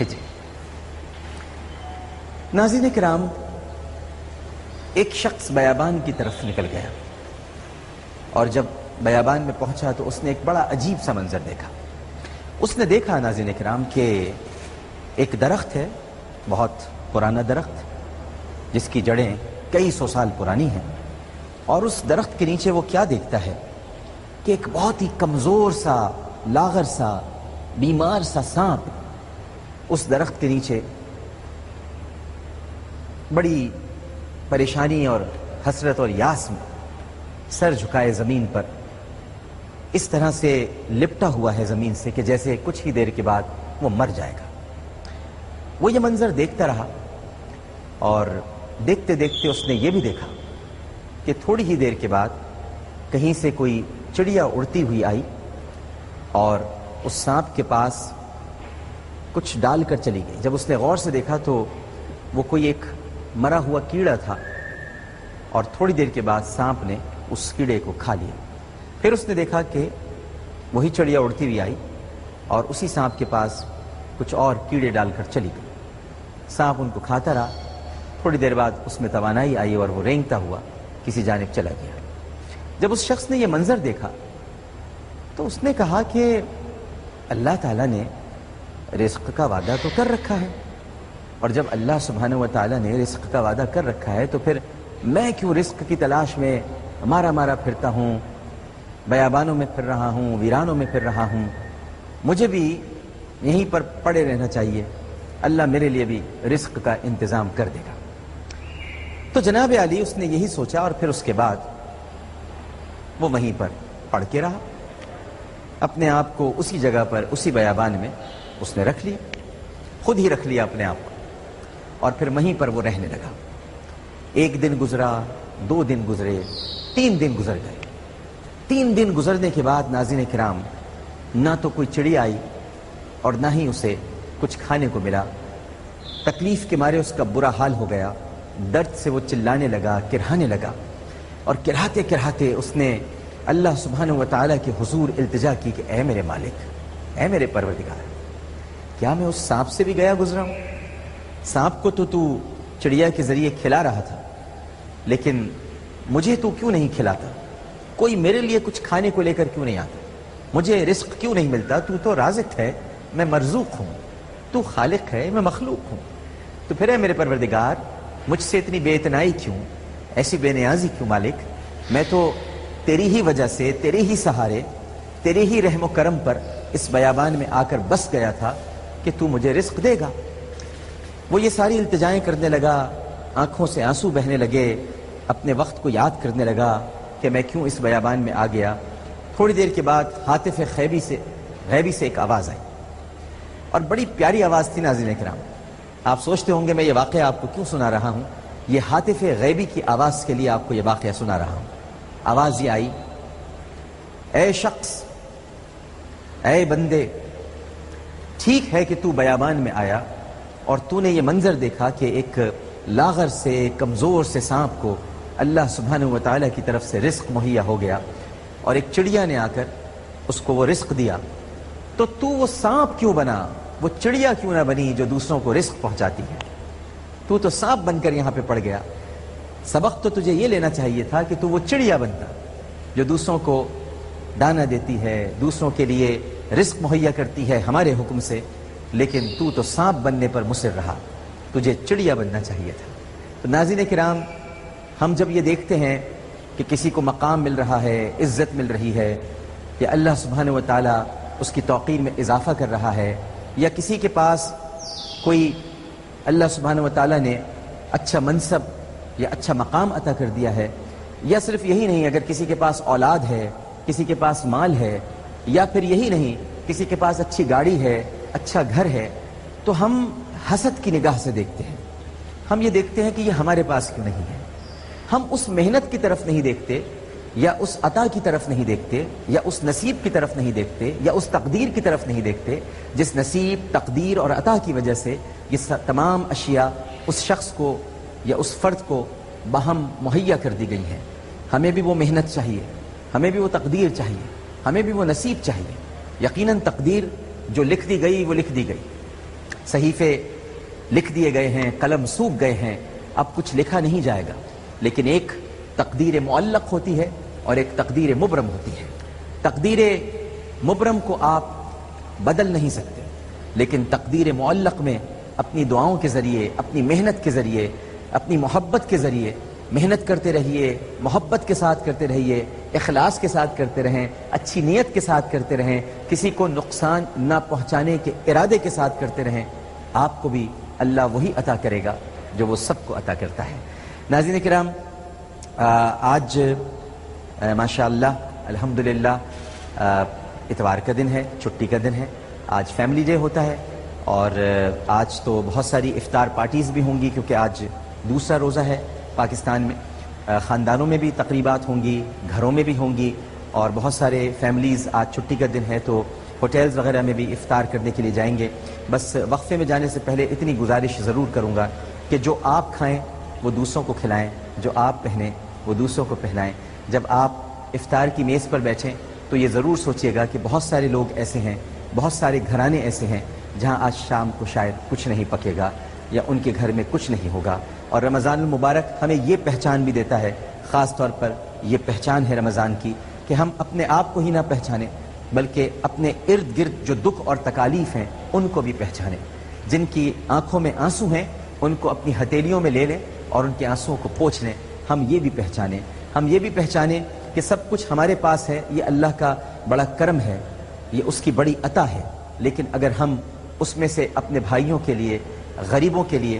ہجری۔ ناظرین کرام، ایک شخص بیابان کی طرف نکل گیا، اور جب بیابان میں پہنچا تو اس نے ایک بڑا عجیب سا منظر دیکھا۔ اس نے دیکھا ناظرین کرام کہ ایک درخت ہے، بہت پرانا درخت جس کی جڑیں کئی سو سال پرانی ہیں، اور اس درخت کے نیچے وہ کیا دیکھتا ہے کہ ایک بہت ہی کمزور سا، لاغر سا، بیمار سا سانپ اس درخت کے نیچے بڑی پریشانی اور حسرت اور یاس میں سر جھکائے زمین پر اس طرح سے لپٹا ہوا ہے زمین سے کہ جیسے کچھ ہی دیر کے بعد وہ مر جائے گا۔ وہ یہ منظر دیکھتا رہا، اور دیکھتے دیکھتے اس نے یہ بھی دیکھا کہ تھوڑی ہی دیر کے بعد کہیں سے کوئی چڑیا اڑتی ہوئی آئی اور اس سانپ کے پاس کچھ ڈال کر چلی گئی۔ جب اس نے غور سے دیکھا تو وہ کوئی ایک مرا ہوا کیڑا تھا، اور تھوڑی دیر کے بعد سانپ نے اس کیڑے کو کھا لیا۔ پھر اس نے دیکھا کہ وہی چڑیا اڑتی ہوئی آئی اور اسی سانپ کے پاس کچھ اور کیڑے ڈال کر چلی گئی۔ سانپ ان کو کھاتا رہا، تھوڑی دیر بعد اس میں توانائی آئی اور وہ رینگتا ہوا کسی جانب چلا گیا۔ جب اس شخص نے یہ منظر دیکھا تو اس نے کہا کہ اللہ تعالیٰ نے رزق کا وعدہ تو کر رکھا ہے، اور جب اللہ سبحانہ و تعالیٰ نے رزق کا وعدہ کر رکھا ہے تو پھر میں کیوں رزق کی تلاش میں مارا مارا پھرتا ہوں، بیابانوں میں پھر رہا ہوں، ویرانوں میں پھر رہا ہوں؟ مجھے بھی یہیں پر پڑے رہنا چاہیے، اللہ میرے لیے بھی رزق کا انتظام کر دے گا۔ تو جناب علی اس نے یہی سوچا، اور پھر اس کے بعد وہ وہیں پر پڑ کے رہا، اپنے آپ کو اسی جگہ پر، اسی بیابان میں اس نے رکھ لیا، خود ہی رکھ لیا اپنے آپ کو، اور پھر وہیں پر وہ رہنے لگا۔ ایک دن گزرا، 2 دن گزرے، 3 دن گزر گئے۔ 3 دن گزرنے کے بعد ناظرین کرام، نہ تو کوئی چڑیا آئی اور نہ ہی اسے کچھ کھانے کو ملا۔ تکلیف کے مارے اس کا برا حال ہو گیا، درد سے وہ چلانے لگا، کرہانے لگا، اور کرہاتے کرہاتے اس نے اللہ سبحانہ و تعالیٰ کے حضور التجا کی کہ اے میرے مالک، اے میرے پروردگار، کیا میں اس سانپ سے بھی گیا گزرا ہوں؟ سانپ کو تو چڑیا کے ذریعے کھلا رہا تھا، لیکن مجھے تو کیوں نہیں کھلاتا؟ کوئی میرے لیے کچھ کھانے کو لے کر کیوں نہیں آتا؟ مجھے رزق کیوں نہیں ملتا؟ تو تو رازق ہے، میں مرزوق ہوں، تو خالق ہے، میں مخلوق ہوں، تو پھر اے میرے پروردگار مجھ سے اتنی بے اتنائی کیوں، ایسی بے نیازی کیوں مالک؟ میں تو تیری ہی وجہ سے، تیرے ہی سہارے، تیرے ہی رحم و کرم پر اس بیابان میں آ کر بس گیا تھا کہ تو مجھے رزق دے گا۔ وہ یہ ساری التجائیں کرنے لگا، آنکھوں سے آنسو بہنے لگے، اپنے وقت کو یاد کرنے لگا کہ میں کیوں اس بیابان میں آ گیا۔ تھوڑی دیر کے بعد ہاتف غیبی سے ایک آواز آئی، اور بڑی پیاری آواز تھی ناظرین کرام۔ آپ سوچتے ہوں گے میں یہ واقعہ آپ کو کیوں سنا رہا ہوں؟ یہ ہاتف غیبی کی آواز کے لیے آپ کو یہ واقعہ سنا رہا ہوں۔ آواز یہ آئی، اے شخص، اے بندے، ٹھیک ہے کہ تو بیابان میں آیا اور تو نے یہ منظر دیکھا کہ ایک لاغر سے، کمزور سے سانپ کو اللہ سبحانہ و تعالیٰ کی طرف سے رزق مہیا ہو گیا، اور ایک چڑیا نے آ کر اس کو وہ رزق دیا، تو وہ سانپ کیوں بنا؟ وہ چڑیا کیوں نہ بنی جو دوسروں کو رزق پہنچاتی ہے؟ تو سانپ بن کر یہاں پہ پڑ گیا۔ سبق تو تجھے یہ لینا چاہیے تھا کہ تو وہ چڑیا بنتا جو دوسروں کو دانہ دیتی ہے، دوسروں کے لیے رزق مہیا کرتی ہے ہمارے حکم سے، لیکن تو سانپ بننے پر مصر رہا، تجھے چڑیا بننا چاہیے تھا۔ تو ناظرین کرام، ہم جب یہ دیکھتے ہیں کہ کسی کو مقام مل رہا ہے، عزت مل رہی ہے، یا اللہ سبحانہ و تعالیٰ اس کی توقیر میں اضافہ کر رہا ہے، یا کسی کے پاس کوئی اللہ سبحانہ و تعالیٰ نے اچھا منصب یا اچھا مقام عطا کر دیا ہے، یا صرف یہی نہیں، اگر کسی کے پاس اولاد ہے، کسی کے پاس مال ہے، یا پھر یہی نہیں کسی کے پاس اچھی گاڑی ہے، اچھا گھر ہے، تو ہم حسد کی نگاہ سے دیکھتے ہیں۔ ہم یہ دیکھتے ہیں کہ یہ ہمارے پاس کیوں نہیں ہے۔ ہم اس محنت کی طرف نہیں دیکھتے، یا اس عطا کی طرف نہیں دیکھتے، یا اس نصیب کی طرف نہیں دیکھتے، یا اس تقدیر کی طرف نہیں دیکھتے جس نصیب، تقدیر اور عطا کی وجہ سے یہ تمام اشیاء اس شخص کو یا اس فرد کو باہم مہیا کر دی گئی ہیں۔ ہمیں بھی وہ محنت چاہیے، ہمیں بھی وہ تقدیر چاہیے، ہمیں بھی وہ نصیب چاہیے۔ یقیناً تقدیر جو لکھ دی گئی وہ لکھ دی گئی، صحیفے لکھ دیے گئے ہیں، قلم سوکھ گئے ہیں، اب کچھ لکھا نہیں جائے گا، لیکن ایک تقدیر معلق ہوتی ہے اور ایک تقدیر مبرم ہوتی ہے۔ تقدیر مبرم کو آپ بدل نہیں سکتے، لیکن تقدیر معلق میں اپنی دعاؤں کے ذریعے، اپنی محنت کے ذریعے، اپنی محبت کے ذریعے محنت کرتے رہیے، محبت کے ساتھ کرتے رہیے، اخلاص کے ساتھ کرتے رہیں، اچھی نیت کے ساتھ کرتے رہیں، کسی کو نقصان نہ پہنچانے کے ارادے کے ساتھ کرتے رہیں، آپ کو بھی اللہ وہی عطا کرے گا جو وہ سب کو عطا کرتا ہے۔ ناظرین کرام، آج ماشاءاللہ الحمدللہ اتوار کا دن ہے، چھٹی کا دن ہے، آج فیملی ڈے ہوتا ہے، اور آج تو بہت ساری افطار پارٹیز بھی ہوں گی، کیونکہ آج دوسرا روزہ ہے پاکستان میں۔ خاندانوں میں بھی تقریبات ہوں گی، گھروں میں بھی ہوں گی، اور بہت سارے فیملیز آج چھٹی کا دن ہے تو ہوٹلز وغیرہ میں بھی افطار کرنے کے لیے جائیں گے۔ بس وقفے میں جانے سے پہلے اتنی گزارش ضرور کروں گا کہ جو آپ کھائیں وہ دوسروں کو کھلائیں، جو آپ پہنیں وہ دوسروں کو پہنائیں۔ جب آپ افطار کی میز پر بیٹھیں تو یہ ضرور سوچئے گا کہ بہت سارے لوگ ایسے ہیں، بہت سارے گھرانے ایسے ہیں جہاں آج شام کو شاید کچھ نہیں پکے گا یا ان کے گھر میں کچھ نہیں ہوگا۔ اور رمضان المبارک ہمیں یہ پہچان بھی دیتا ہے، خاص طور پر یہ پہچان ہے رمضان کی کہ ہم اپنے آپ کو ہی نہ پہچانیں بلکہ اپنے ارد گرد جو دکھ اور تکالیف ہیں ان کو بھی پہچانیں۔ جن کی آنکھوں میں آنسو ہیں ان کو اپنی ہتھیلیوں میں لے لیں اور ان کے آنسوؤں کو پوچھ لیں۔ ہم یہ بھی پہچانیں، ہم یہ بھی پہچانیں کہ سب کچھ ہمارے پاس ہے، یہ اللہ کا بڑا کرم ہے، یہ اس کی بڑی عطا ہے، لیکن اگر ہم اس میں سے اپنے بھائیوں کے لیے، غریبوں کے لیے